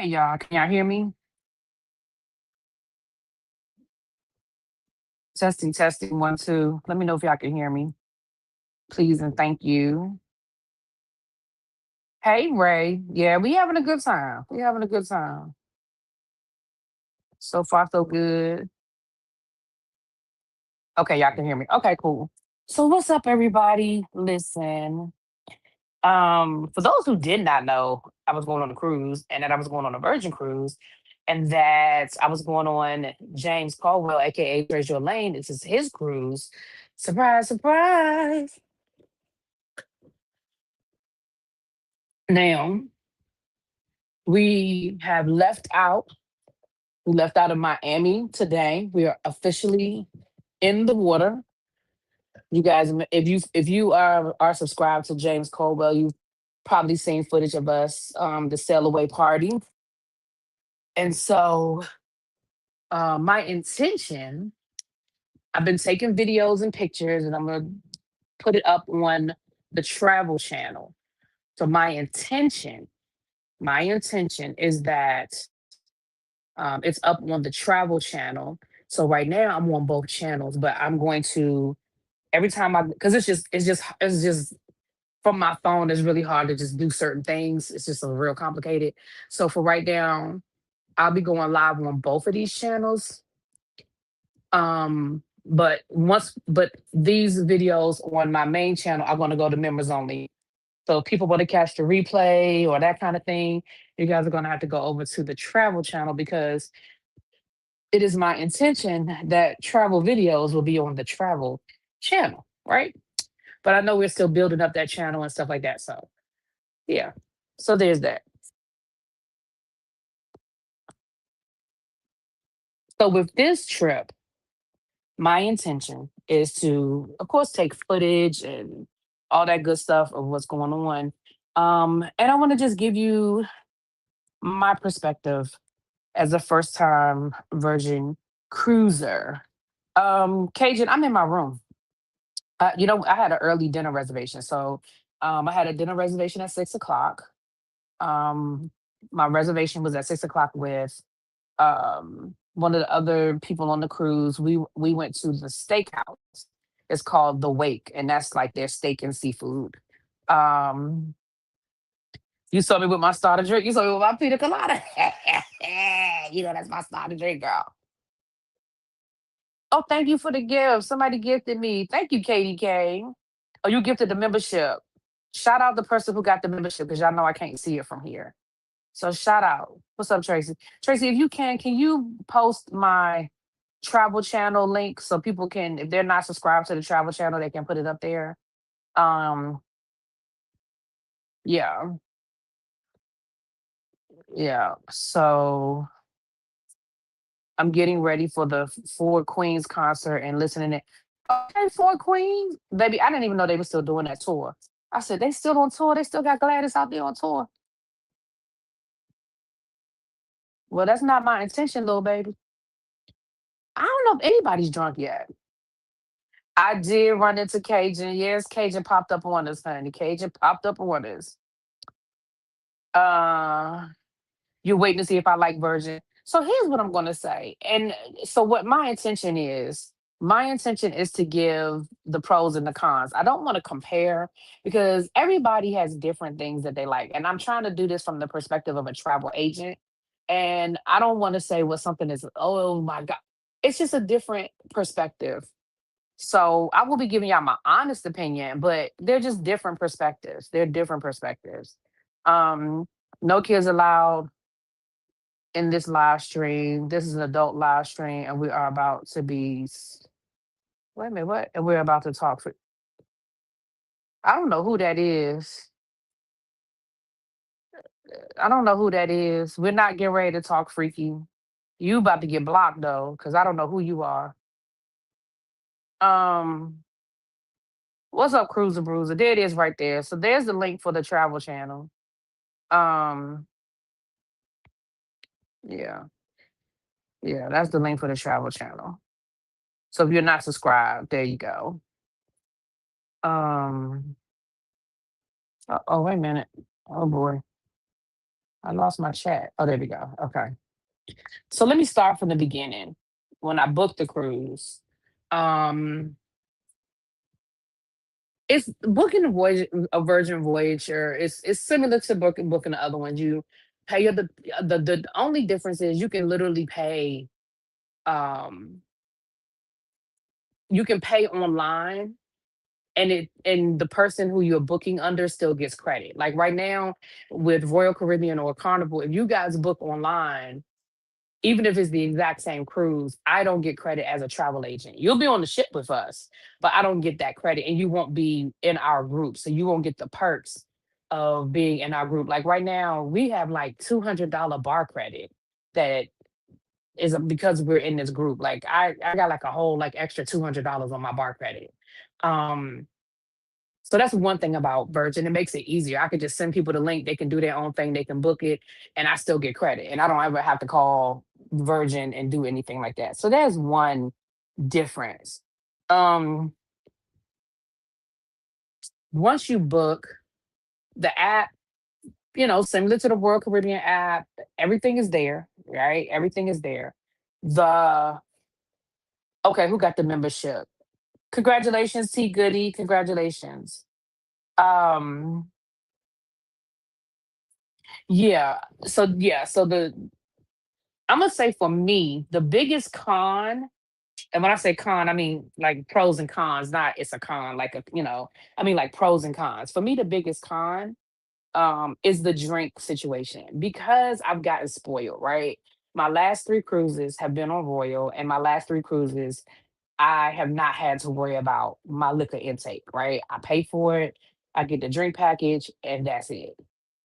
Hey y'all, can y'all hear me? Testing, testing, one, two. Let me know if y'all can hear me, please and thank you. Hey Ray, yeah, we having a good time. We having a good time. So far, so good. Okay, y'all can hear me. Okay, cool. So what's up, everybody? Listen, for those who did not know, I was going on a cruise, and that I was going on a Virgin cruise, and that I was going on James Caldwell, aka Treasure Lane. This is his cruise. Surprise, surprise. Now, we have left out. We left out of Miami today. We are officially in the water. You guys, if you are subscribed to James Colwell, you've probably seen footage of us, the sail away party. And so, my intention, I've been taking videos and pictures, and I'm gonna put it up on the travel channel. So my intention is that it's up on the travel channel. So right now I'm on both channels, but I'm going to every time I because it's just from my phone. It's really hard to just do certain things. It's just a real complicated. So for right now, I'll be going live on both of these channels. But these videos on my main channel are going to go to members only. So if people want to catch the replay or that kind of thing, you guys are going to have to go over to the travel channel because it is my intention that travel videos will be on the travel channel, right? But I know we're still building up that channel and stuff like that. So yeah. So there's that. So with this trip, my intention is to, of course, take footage and all that good stuff of what's going on. And I want to just give you my perspective as a first time virgin cruiser. Cajun, I'm in my room. I had an early dinner reservation. So I had a dinner reservation at 6 o'clock. Um, my reservation was at 6 o'clock with one of the other people on the cruise. We went to the steakhouse. It's called The Wake, and that's like their steak and seafood. Um, you saw me with my starter drink. You saw me with my pina colada. That's my starter drink, girl. Oh, thank you for the gift. Somebody gifted me. Thank you, Katie K. Oh, you gifted the membership. Shout out the person who got the membership because y'all know I can't see it from here. So shout out. What's up, Tracy? Tracy, if you can you post my travel channel link so people can, if they're not subscribed to the travel channel, they can put it up there. Um, yeah, yeah. So I'm getting ready for the Four Queens concert and listening to okay, Four Queens. Baby, I didn't even know they were still doing that tour. I said, they still on tour, they still got Gladys out there on tour. Well, that's not my intention, little baby. I don't know if anybody's drunk yet. I did run into Cajun. Yes, Cajun popped up on us, honey. Cajun popped up on us. Uh, you're waiting to see if I like Virgin. So here's what I'm gonna say. And so what my intention is to give the pros and the cons. I don't want to compare because everybody has different things that they like. And I'm trying to do this from the perspective of a travel agent. And I don't want to say what something is, oh my God. It's just a different perspective. So I will be giving y'all my honest opinion, but they're just different perspectives. They're different perspectives. Um, no kids allowed in this live stream. This is an adult live stream, and we are about to be. Wait a minute, what? And we're about to talk. I don't know who that is. I don't know who that is. We're not getting ready to talk freaky. You about to get blocked though, because I don't know who you are. Um, what's up, Cruiser Bruiser? There it is right there. So there's the link for the travel channel. Um, yeah, yeah, that's the link for the travel channel. So if you're not subscribed, there you go. Um, oh, wait a minute. Oh boy. I lost my chat. Oh, there we go. Okay. So let me start from the beginning. When I booked the cruise, um, it's booking a Virgin Voyager. It's similar to booking the other ones. You pay the only difference is you can literally pay. Um, you can pay online, and the person who you're booking under still gets credit. Like right now with Royal Caribbean or Carnival, if you guys book online, even if it's the exact same cruise, I don't get credit as a travel agent. You'll be on the ship with us, but I don't get that credit, and you won't be in our group, so you won't get the perks of being in our group. Like right now, we have like $200 bar credit that is because we're in this group. Like I got like a whole like extra $200 on my bar credit. Um, so that's one thing about Virgin. It makes it easier. I could just send people the link. They can do their own thing. They can book it, and I still get credit. And I don't ever have to call Virgin and do anything like that. So there's one difference. Um, Once you book the app, similar to the Royal Caribbean app, everything is there, right? Everything is there. The Okay, who got the membership? Congratulations, T Goody. Congratulations. Um, so I'm gonna say for me, the biggest con, and when I say con, I mean like pros and cons, not it's a con, like I mean like pros and cons. For me, the biggest con is the drink situation because I've gotten spoiled, right? My last three cruises have been on Royal, and my last three cruises, I have not had to worry about my liquor intake, right? I pay for it, I get the drink package, and that's it.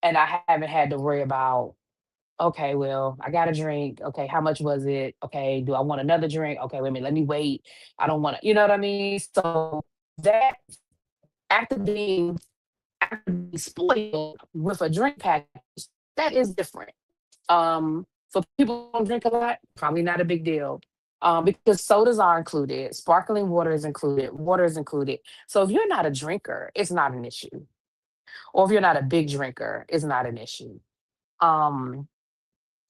And I haven't had to worry about, okay, well, I got a drink. Okay, how much was it? Okay, do I want another drink? Okay, wait a minute, let me wait. I don't want to, you know what I mean? So that after being spoiled with a drink package, that is different. For people who don't drink a lot, probably not a big deal. Because sodas are included, sparkling water is included, water is included. So if you're not a drinker, it's not an issue. Or if you're not a big drinker, it's not an issue. Um,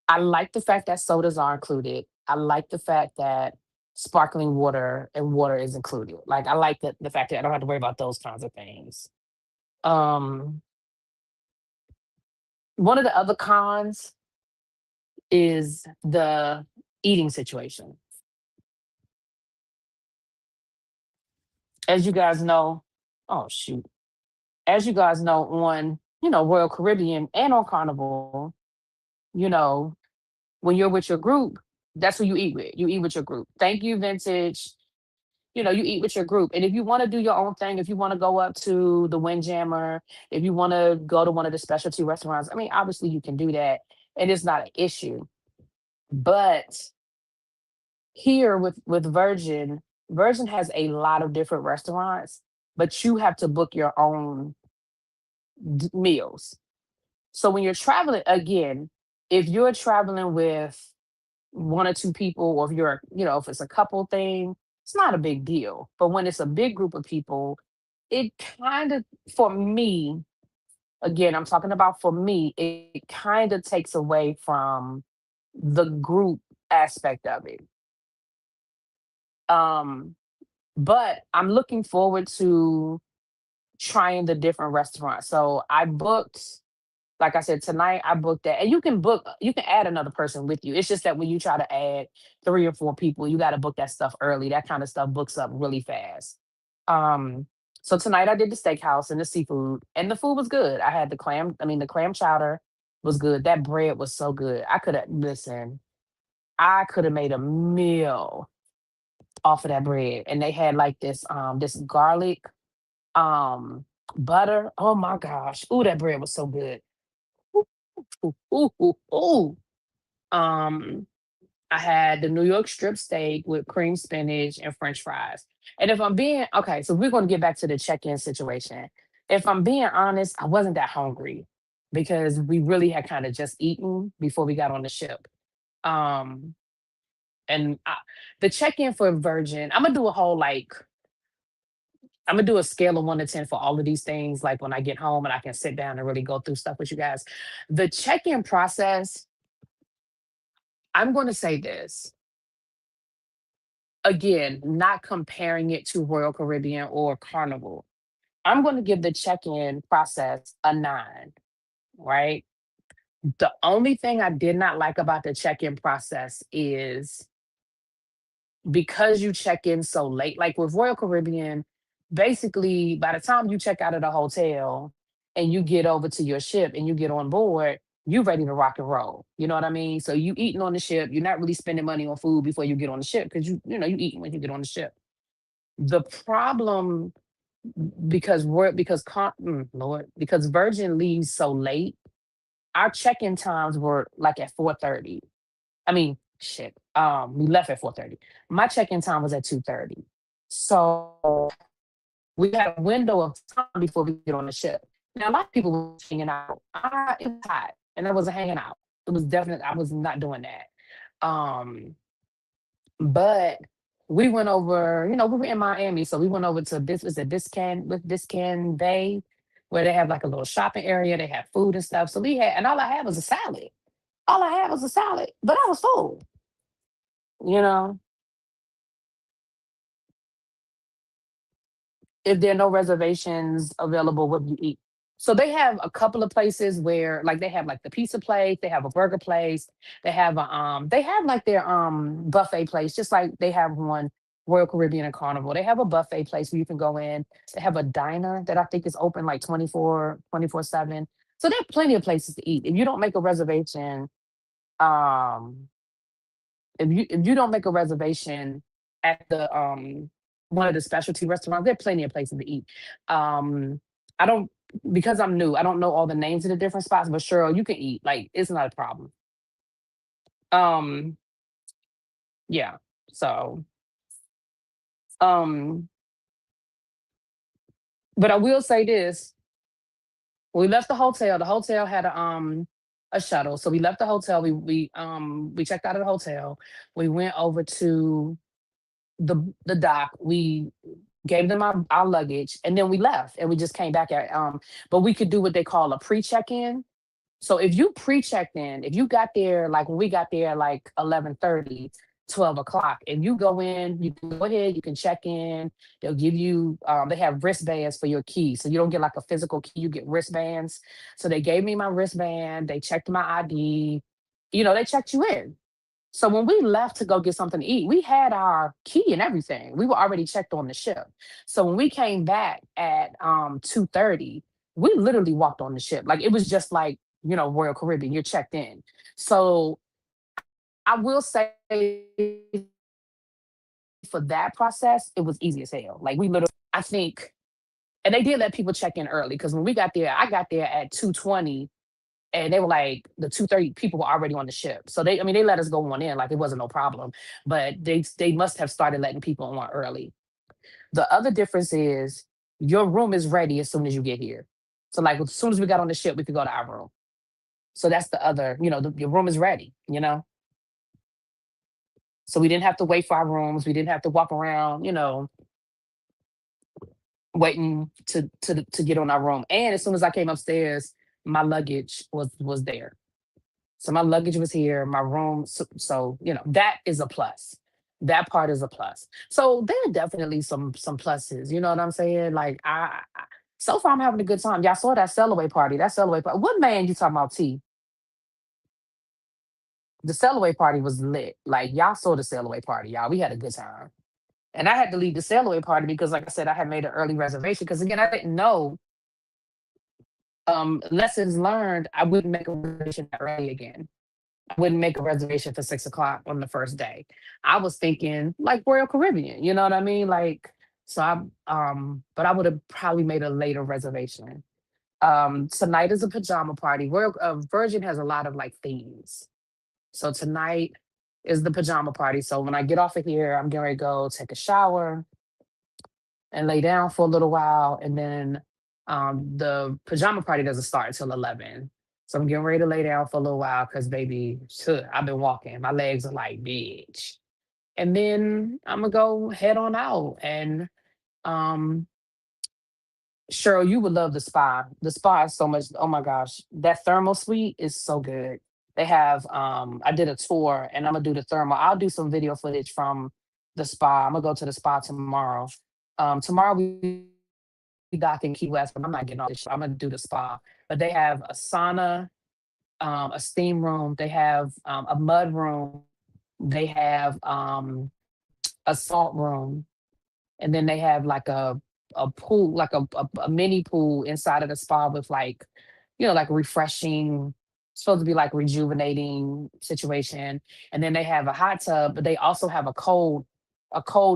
I like the fact that sodas are included. I like the fact that sparkling water and water is included. Like I like the fact that I don't have to worry about those kinds of things. Um, One of the other cons is the eating situation. As you guys know, oh shoot. As you guys know, on Royal Caribbean and on Carnival, you know, when you're with your group, that's who you eat with. You eat with your group. Thank you, Vintage. You eat with your group. And if you want to do your own thing, if you want to go up to the Windjammer, if you want to go to one of the specialty restaurants, I mean, obviously you can do that, and it's not an issue. But here with Virgin, Virgin has a lot of different restaurants, but you have to book your own meals. So when you're traveling, again, if you're traveling with one or two people, or if if it's a couple thing, it's not a big deal. But when it's a big group of people, it kind of, for me, again, I'm talking about for me, it kind of takes away from the group aspect of it. Um, but I'm looking forward to trying the different restaurants. So I booked, like I said, tonight I booked that. And you can add another person with you. It's just that when you try to add three or four people, you got to book that stuff early. That kind of stuff books up really fast. Um, so tonight I did the steakhouse and the seafood, and the food was good. I had the clam chowder was good. That bread was so good. I could have made a meal off of that bread. And they had like this garlic um butter. Oh my gosh. Ooh, that bread was so good. Ooh, ooh, ooh, ooh, ooh. Um, I had the New York strip steak with cream spinach and French fries. And if I'm being okay, so we're going to get back to the check-in situation. If I'm being honest, I wasn't that hungry because we really had kind of just eaten before we got on the ship. Um, and the check-in for Virgin, I'm gonna do a whole like I'm gonna do a scale of 1 to 10 for all of these things. Like when I get home and I can sit down and really go through stuff with you guys. The check-in process, I'm going to say this again, not comparing it to Royal Caribbean or Carnival. I'm going to give the check-in process a 9, right? The only thing I did not like about the check-in process is because you check in so late, like with Royal Caribbean, basically by the time you check out of the hotel and you get over to your ship and you get on board, you ready to rock and roll. You know what I mean? So you eating on the ship, you're not really spending money on food before you get on the ship because you eating when you get on the ship. The problem Lord, because Virgin leaves so late, our check-in times were like at 4:30. I mean, shit. We left at 4:30. My check-in time was at 2:30. So we had a window of time before we get on the ship. Now a lot of people were hanging out. It was hot and I wasn't hanging out. It was definitely I was not doing that. But we went over, we were in Miami, so we went over to this was a Biscan Bay, where they have like a little shopping area. They have food and stuff. So we had, and all I had was a salad. All I had was a salad, but I was full. You know, if there are no reservations available, what do you eat? So they have a couple of places where like they have like the pizza place, they have a burger place, they have like their buffet place, just like they have one Royal Caribbean and Carnival. They have a buffet place where you can go in. They have a diner that I think is open like 24/7. So there are plenty of places to eat. If you don't make a reservation, um if you don't make a reservation at the one of the specialty restaurants, there are plenty of places to eat. I don't because I'm new, I don't know all the names of the different spots, but sure, you can eat. Like it's not a problem. Um, yeah. So um, but I will say this. When we left the hotel had a shuttle. So we left the hotel, we checked out of the hotel, we went over to the dock, we gave them our luggage, and then we left and we just came back but we could do what they call a pre-check-in. So if you pre-checked in, if you got there like when we got there like 11:30, 12 o'clock, if you go in, you can go ahead, you can check in. They'll give you they have wristbands for your key. So you don't get like a physical key, you get wristbands. So they gave me my wristband, they checked my ID, they checked you in. So when we left to go get something to eat, we had our key and everything. We were already checked on the ship. So when we came back at 2:30, we literally walked on the ship. Like it was just like, Royal Caribbean, you're checked in. So I will say for that process, it was easy as hell. Like we literally, I think, and they did let people check in early because when we got there, I got there at 2:20 and they were like the 2:30 people were already on the ship. So they let us go on in like it wasn't no problem. But they must have started letting people on early. The other difference is your room is ready as soon as you get here. So like as soon as we got on the ship, we could go to our room. So that's the other, your room is ready. So we didn't have to wait for our rooms. We didn't have to walk around, waiting to get on our room. And as soon as I came upstairs, my luggage was there. So my luggage was here, my room. So that is a plus. That part is a plus. So there are definitely some pluses. You know what I'm saying? Like so far I'm having a good time. Y'all saw that Sellaway party. That Sellaway party. What man you talking about? T? The Sellaway party was lit. Like y'all saw the Sellaway party, y'all. We had a good time. And I had to leave the Sellaway party because, like I said, I had made an early reservation. Because again, I didn't know. Lessons learned. I wouldn't make a reservation that early again. I wouldn't make a reservation for 6 o'clock on the first day. I was thinking like Royal Caribbean, you know what I mean? Like, so but I would have probably made a later reservation. Tonight is a pajama party. Virgin has a lot of like themes. So tonight is the pajama party. So when I get off of here, I'm getting ready to go take a shower and lay down for a little while. And then the pajama party doesn't start until 11. So I'm getting ready to lay down for a little while because, baby, I've been walking. My legs are like, bitch. And then I'm going to go head on out. And Cheryl, you would love the spa. The spa is so much. Oh my gosh, that thermal suite is so good. They have. I did a tour, and I'm gonna do the thermal. I'll do some video footage from the spa. I'm gonna go to the spa tomorrow. Tomorrow we dock in Key West, but I'm not getting all this. I'm gonna do the spa. But they have a sauna, a steam room. They have a mud room. They have a salt room, and then they have like a pool, like a mini pool inside of the spa with like, like refreshing, supposed to be like rejuvenating situation. And then they have a hot tub, but they also have a cold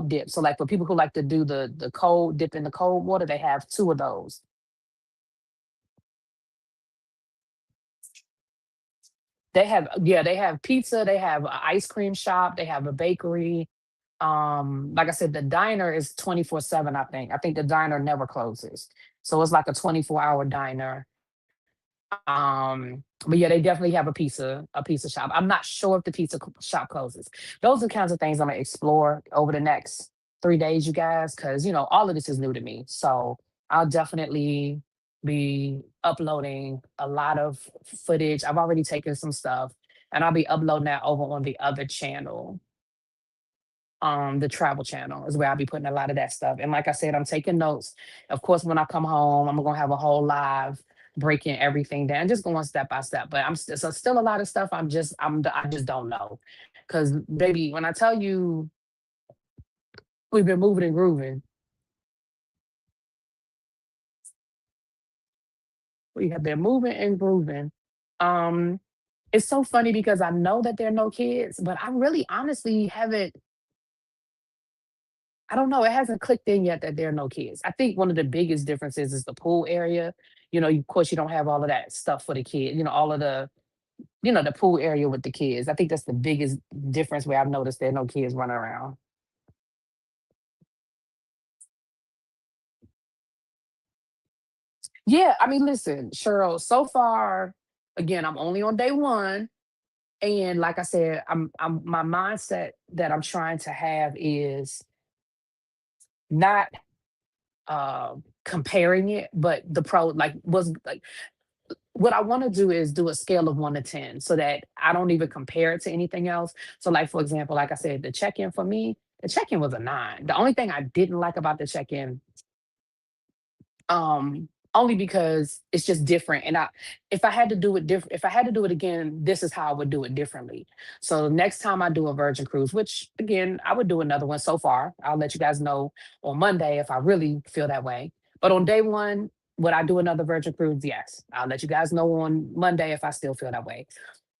dip. So like for people who like to do the cold dip in the cold water, they have two of those. They have pizza, they have an ice cream shop, they have a bakery. Like I said, the diner is 24/7, I think. I think the diner never closes. So it's like a 24-hour diner. But yeah, they definitely have a pizza shop. I'm not sure if the shop closes. Those are the kinds of things I'm gonna explore over the next 3 days, you guys, because all of this is new to me. So I'll definitely be uploading a lot of footage. I've already taken some stuff, and I'll be uploading that over on the other channel. The travel channel is where I'll be putting a lot of that stuff. And like I said, I'm taking notes. Of course, when I come home, I'm gonna have a whole live breaking everything down, just going step by step. But so still a lot of stuff. I just don't know, because baby, when I tell you we've been moving and grooving, we have been moving and grooving. Um, it's so funny because I know that there are no kids, but I really honestly haven't. I don't know. It hasn't clicked in yet that there are no kids. I think one of the biggest differences is the pool area. Of course, you don't have all of that stuff for the kid. All of the pool area with the kids. I think that's the biggest difference where I've noticed there are no kids running around. Yeah, I mean, listen, Cheryl. So far, again, I'm only on day one, and like I said, I'm my mindset that I'm trying to have is not comparing it, but the pro like was like what I want to do is do a scale of 1 to 10 so that I don't even compare it to anything else. So, like for example, like I said, the check-in for me, the check-in was a 9. The only thing I didn't like about the check-in, only because it's just different. And if I had to do it different, if I had to do it again, this is how I would do it differently. So next time I do a Virgin cruise, which again I would do another one so far. I'll let you guys know on Monday if I really feel that way. But on day one, would I do another Virgin cruise? Yes. I'll let you guys know on Monday if I still feel that way.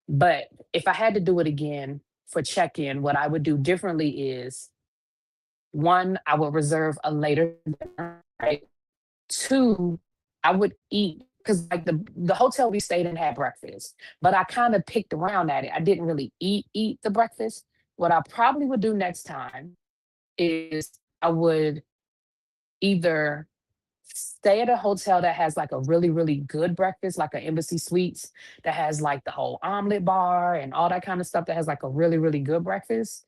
But if I had to do it again for check-in, what I would do differently is one, I would reserve a later dinner, right? Two, I would eat because like the hotel we stayed in had breakfast, but I kind of picked around at it. I didn't really eat the breakfast. What I probably would do next time is I would either stay at a hotel that has like a really, really good breakfast, like an Embassy Suites that has like the whole omelet bar and all that kind of stuff that has like a really, really good breakfast,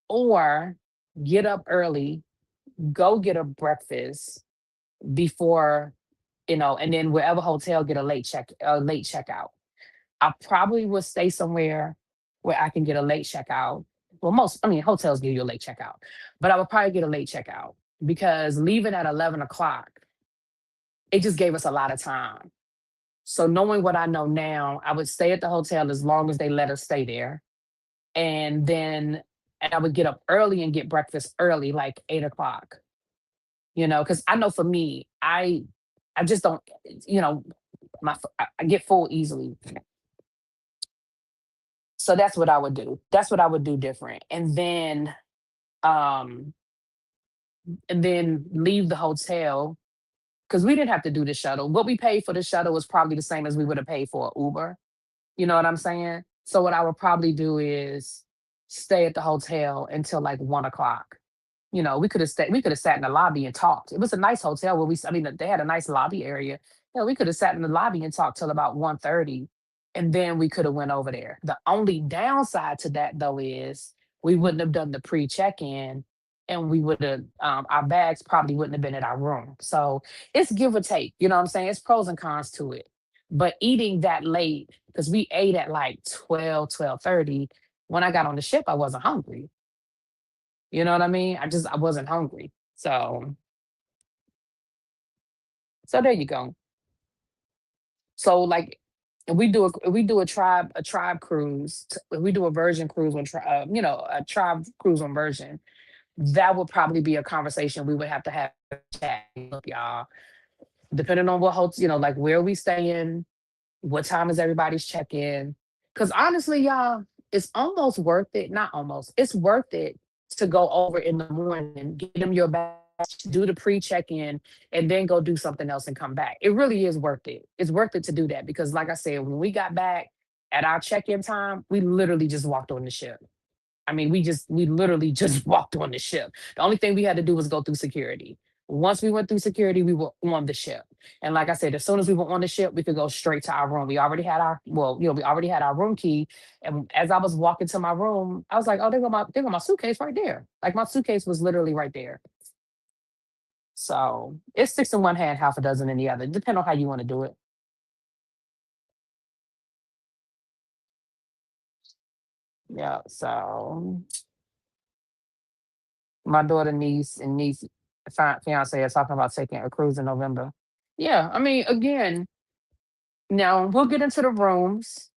or get up early, go get a breakfast before, and then wherever hotel get a late checkout. I probably would stay somewhere where I can get a late checkout. Well, hotels give you a late checkout, but I would probably get a late checkout because leaving at 11 o'clock, it just gave us a lot of time. So knowing what I know now, I would stay at the hotel as long as they let us stay there. And I would get up early and get breakfast early, like 8 o'clock, because I know for me, I just don't, you know, I get full easily. So that's what I would do. That's what I would do different. Um, and then leave the hotel because we didn't have to do the shuttle. What we paid for the shuttle was probably the same as we would have paid for Uber. You know what I'm saying? So what I would probably do is stay at the hotel until like 1 o'clock. We could have sat in the lobby and talked. It was a nice hotel where I mean, they had a nice lobby area. We could have sat in the lobby and talked till about 1:30, and then we could have went over there. The only downside to that though is we wouldn't have done the pre-check-in and we would have our bags probably wouldn't have been at our room. So it's give or take, you know what I'm saying? It's pros and cons to it. But eating that late, because we ate at like 12:30. When I got on the ship, I wasn't hungry. You know what I mean? I wasn't hungry. So there you go. So like we do a tribe cruise, we do a version cruise on a tribe cruise on version. That would probably be a conversation we would have to have chat. Look, y'all, depending on what hotel, like where we staying, what time is everybody's check-in? Because honestly, y'all, it's almost worth it. Not almost, it's worth it to go over in the morning, get them your badge, do the pre-check-in, and then go do something else and come back. It really is worth it. It's worth it to do that because, like I said, when we got back at our check-in time, we literally just walked on the ship. I mean, we literally just walked on the ship. The only thing we had to do was go through security. Once we went through security, we were on the ship. And like I said, as soon as we were on the ship, we could go straight to our room. We already had we already had our room key. And as I was walking to my room, I was like, oh, there go my suitcase right there. Like my suitcase was literally right there. So it's six in one hand, half a dozen in the other, depending on how you want to do it. Yeah. So my daughter, fiance are talking about taking a cruise in November. Yeah, I mean, again, now we'll get into the rooms.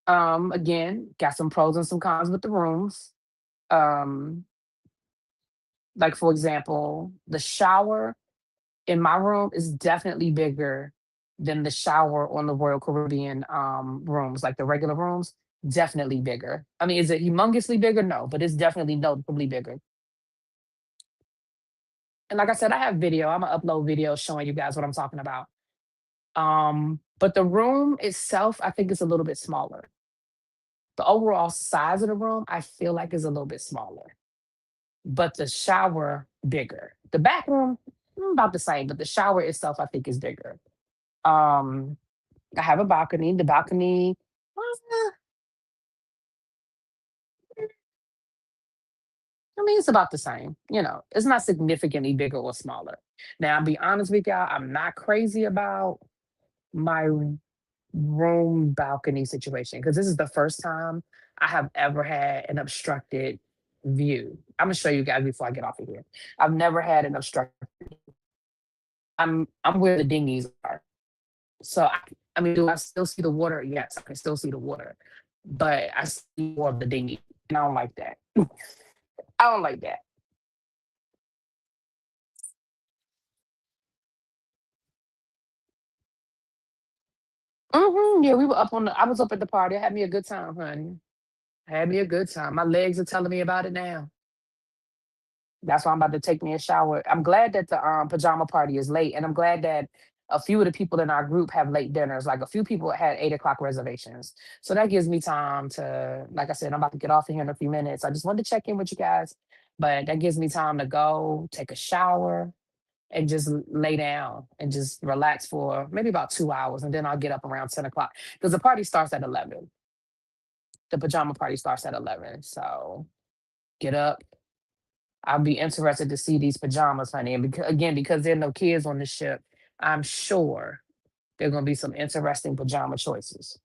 Again, got some pros and some cons with the rooms. Um, like for example, the shower in my room is definitely bigger than the shower on the Royal Caribbean rooms, like the regular rooms. Definitely bigger. I mean, is it humongously bigger? No, but it's definitely noticeably bigger. And like I said, I have video. I'm gonna upload video showing you guys what I'm talking about. But the room itself, I think is a little bit smaller. The overall size of the room, I feel like is a little bit smaller, but the shower bigger. The bathroom, about the same, but the shower itself, I think, is bigger. Um, I have a balcony. The balcony, uh, I mean, it's about the same. It's not significantly bigger or smaller. Now, I'll be honest with y'all, I'm not crazy about my room balcony situation because this is the first time I have ever had an obstructed view. I'm gonna show you guys before I get off of here. I've never had an obstructed. I'm where the dinghies are. So I mean, do I still see the water? Yes, I can still see the water, but I see more of the dinghy, and I don't like that. I don't like that. Yeah, we were up on the. I was up at the party. I had me a good time, honey. Had me a good time. My legs are telling me about it now. That's why I'm about to take me a shower. I'm glad that the pajama party is late, and I'm glad that a few of the people in our group have late dinners. Like a few people had 8 o'clock reservations, so that gives me time to, like I said, I'm about to get off of here in a few minutes. I just wanted to check in with you guys, but that gives me time to go take a shower and just lay down and just relax for maybe about 2 hours, and then I'll get up around 10 o'clock because the party starts at 11. The pajama party starts at 11, so get up. I'll be interested to see these pajamas, honey. And because there are no kids on the ship, I'm sure there are going to be some interesting pajama choices.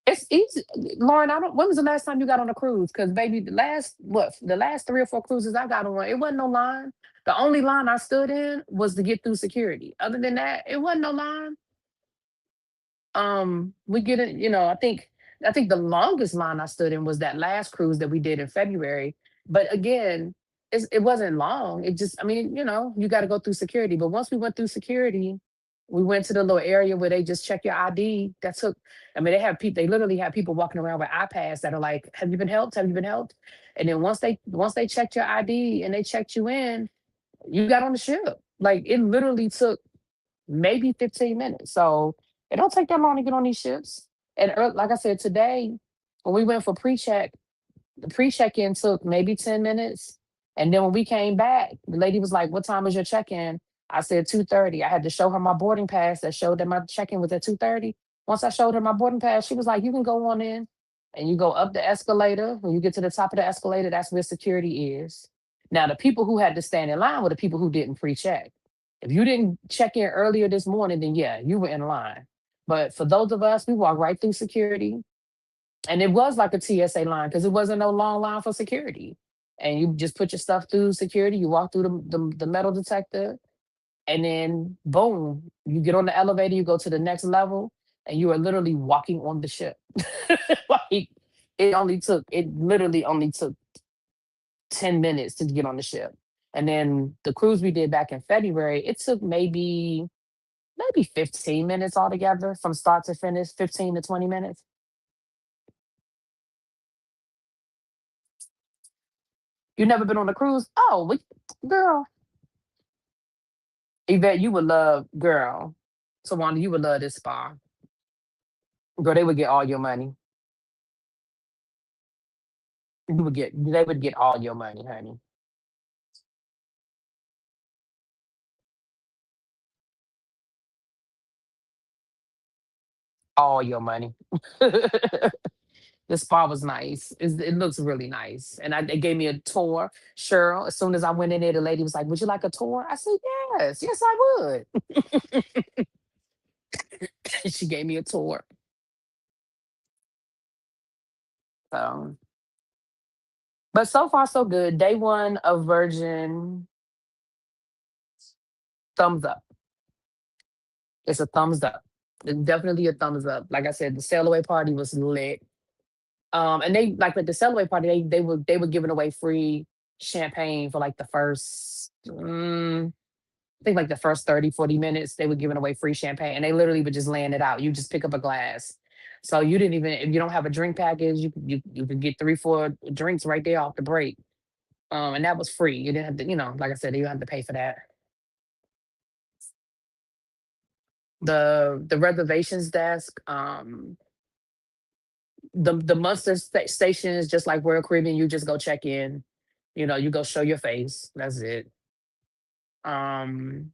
It's easy, Lauren. I don't. When was the last time you got on a cruise? Because baby, the last 3 or 4 cruises I got on, it wasn't no line. The only line I stood in was to get through security. Other than that, it wasn't no line. We get it. I think the longest line I stood in was that last cruise that we did in February. But again, it wasn't long. It just, I mean, you got to go through security. But once we went through security, we went to the little area where they just check your ID. I mean, they literally have people walking around with iPads that are like, "Have you been helped? Have you been helped?" And then once they checked your ID and they checked you in, you got on the ship. Like it literally took maybe 15 minutes. So it don't take that long to get on these ships. And like I said, today, when we went for pre-check, the pre-check-in took maybe 10 minutes. And then when we came back, the lady was like, "What time is your check-in?" I said 2:30. I had to show her my boarding pass that showed that my check-in was at 2:30. Once I showed her my boarding pass, she was like, "You can go on in." And you go up the escalator. When you get to the top of the escalator, that's where security is. Now, the people who had to stand in line were the people who didn't pre-check. If you didn't check in earlier this morning, then yeah, you were in line. But for those of us, we walked right through security, and it was like a TSA line because it wasn't no long line for security. And you just put your stuff through security. You walk through the metal detector, and then boom, you get on the elevator. You go to the next level, and you are literally walking on the ship. Like it literally only took 10 minutes to get on the ship. And then the cruise we did back in February, it took maybe 15 minutes altogether from start to finish, 15 to 20 minutes. You never been on a cruise? Oh, girl, Yvette, you would love, girl. Tawanda, you would love this spa. Girl, they would get all your money. They would get all your money, honey. All your money. The spa was nice. It looks really nice. And they gave me a tour. Cheryl, as soon as I went in there, the lady was like, "Would you like a tour?" I said, "Yes, yes, I would." She gave me a tour. So, but so far so good. Day one of Virgin, thumbs up. It's a thumbs up. It's definitely a thumbs up. Like I said, the sail away party was lit. And they like with the sail away party, they were giving away free champagne for like the first I think like the first 30, 40 minutes, they were giving away free champagne and they literally would just laying it out. You just pick up a glass. So you didn't even, if you don't have a drink package, you could get three, four drinks right there off the break. And that was free. You didn't have to, like I said, you didn't have to pay for that. The reservations desk, the Munster station is just like Royal Caribbean. You just go check in, you go show your face. That's it. Um,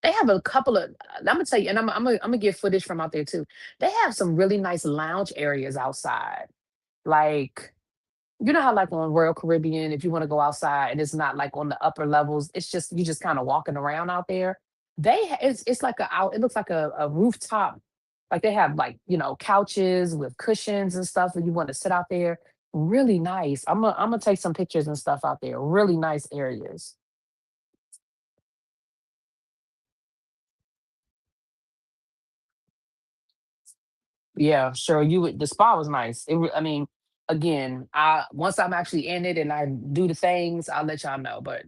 They have a couple of I'm gonna tell you, and I'm gonna get footage from out there too. They have some really nice lounge areas outside. Like, you know how like on Royal Caribbean, if you want to go outside and it's not like on the upper levels, it's just you just kind of walking around out there. It's like a out, it looks like a rooftop. Like they have like, couches with cushions and stuff, and you want to sit out there. Really nice. I'm gonna take some pictures and stuff out there. Really nice areas. Yeah, sure. The spa was nice. I mean, again, I once I'm actually in it and I do the things, I'll let y'all know. But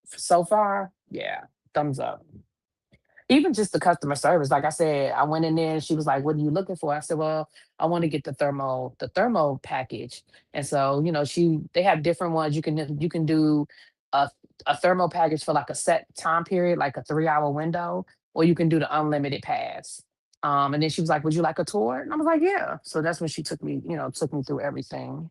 so far, yeah, thumbs up. Even just the customer service, like I said, I went in there and she was like, "What are you looking for?" I said, "Well, I want to get the thermo package." And so, they have different ones. You can do a a thermo package for like a set time period, like a 3-hour window, or you can do the unlimited pass. And then she was like, "Would you like a tour?" And I was like, "Yeah." So that's when she took me through everything.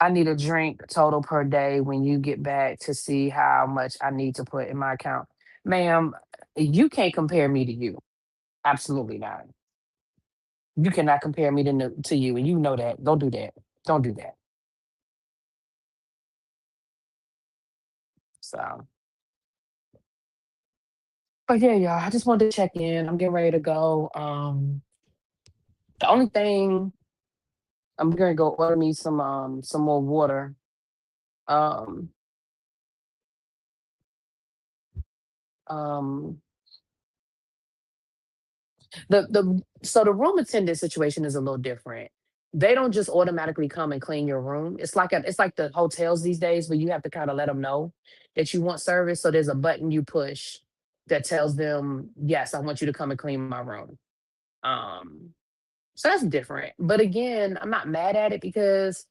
I need a drink total per day when you get back to see how much I need to put in my account. Ma'am, you can't compare me to you. Absolutely not. You cannot compare me to you, and you know that. Don't do that. Don't do that. So, but yeah, y'all, I just wanted to check in. I'm getting ready to go. The only thing I'm gonna go order me some more water. Um, um, the room attendant situation is a little different. They don't just automatically come and clean your room. It's like the hotels these days where you have to kind of let them know that you want service. So there's a button you push that tells them, yes, I want you to come and clean my room. Um, so that's different. But again, I'm not mad at it because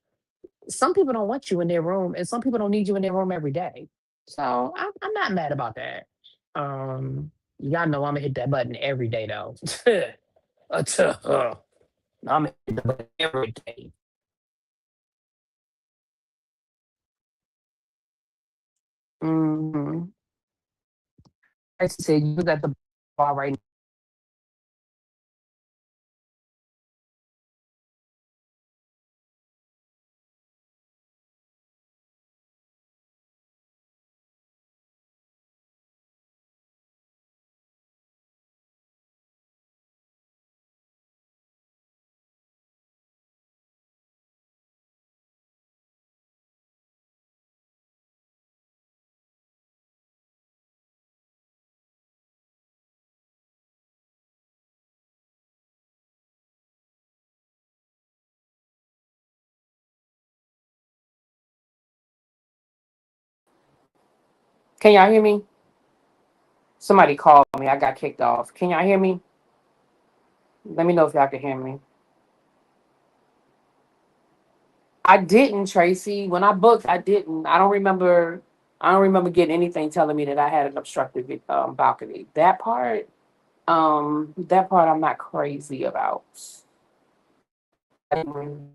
some people don't want you in their room and some people don't need you in their room every day. So I'm not mad about that. Y'all know I'm gonna hit that button every day though. I'm in the every day. Mhm. I said you was at the bar right Can y'all hear me? Somebody called me. I got kicked off. Can y'all hear me? Let me know if y'all can hear me. I didn't, Tracy. When I booked, I didn't. I don't remember. I don't remember getting anything telling me that I had an obstructed balcony. That part I'm not crazy about. I'll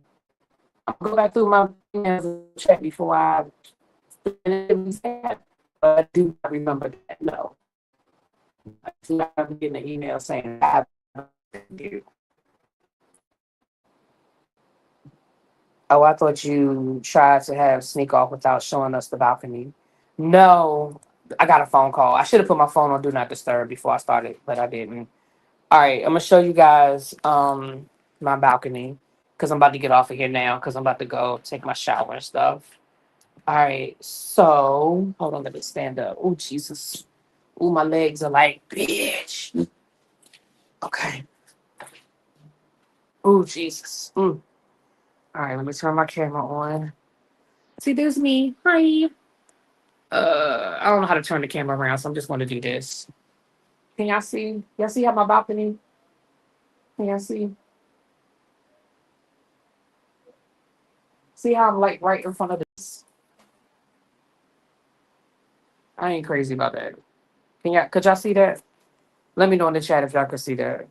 go back through my emails and check before I but I do not remember that. No, I do not remember getting an email saying I have you. Oh, I thought you tried to have sneak off without showing us the balcony. No, I got a phone call. I should have put my phone on do not disturb before I started, but I didn't. All right, I'm gonna show you guys my balcony because I'm about to get off of here now because I'm about to go take my shower and stuff. All right, so hold on, let me stand up. Oh Jesus. Oh, my legs are like, bitch. Okay. Oh Jesus. All right, let me turn my camera on. See, there's me. Hi. I don't know how to turn the camera around, so I'm just going to do this. Can y'all see? Y'all see how my balcony? Can y'all see? See how I'm like right in front of this? I ain't crazy about that. Could y'all see that? Let me know in the chat if y'all could see that.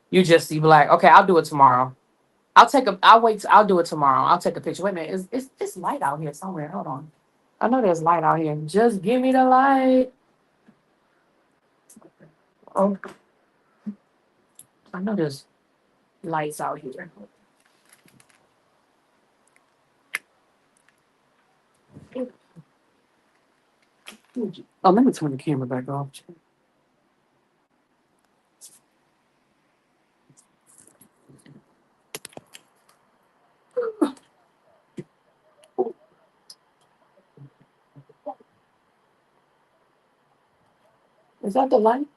You just see black. Okay, I'll do it tomorrow. I'll do it tomorrow. I'll take a picture. Wait a minute. It's light out here somewhere. Hold on. I know there's light out here. Just give me the light. Oh, I know there's lights out here. Oh, let me turn the camera back off. Is that the light?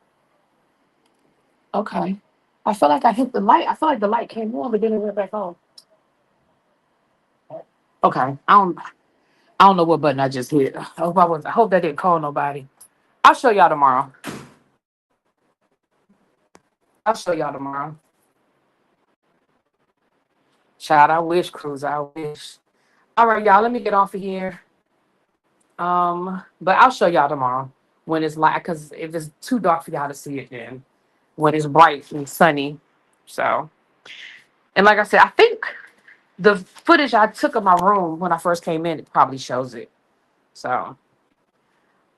Okay. I feel like I hit the light. I feel like the light came on, but then it went back off. Okay. I don't know what button I just hit. I hope that didn't call nobody. I'll show y'all tomorrow. I'll show y'all tomorrow. Child, I wish, Cruz. I wish. All right, y'all. Let me get off of here. But I'll show y'all tomorrow when it's light. Because if it's too dark for y'all to see it, then when it's bright and sunny. So, and like I said, I think the footage I took of my room when I first came in, it probably shows it. So,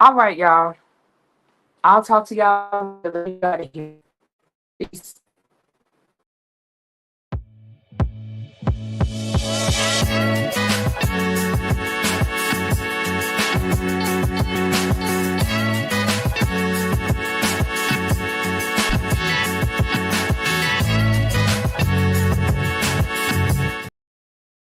all right, y'all. I'll talk to y'all later. Peace.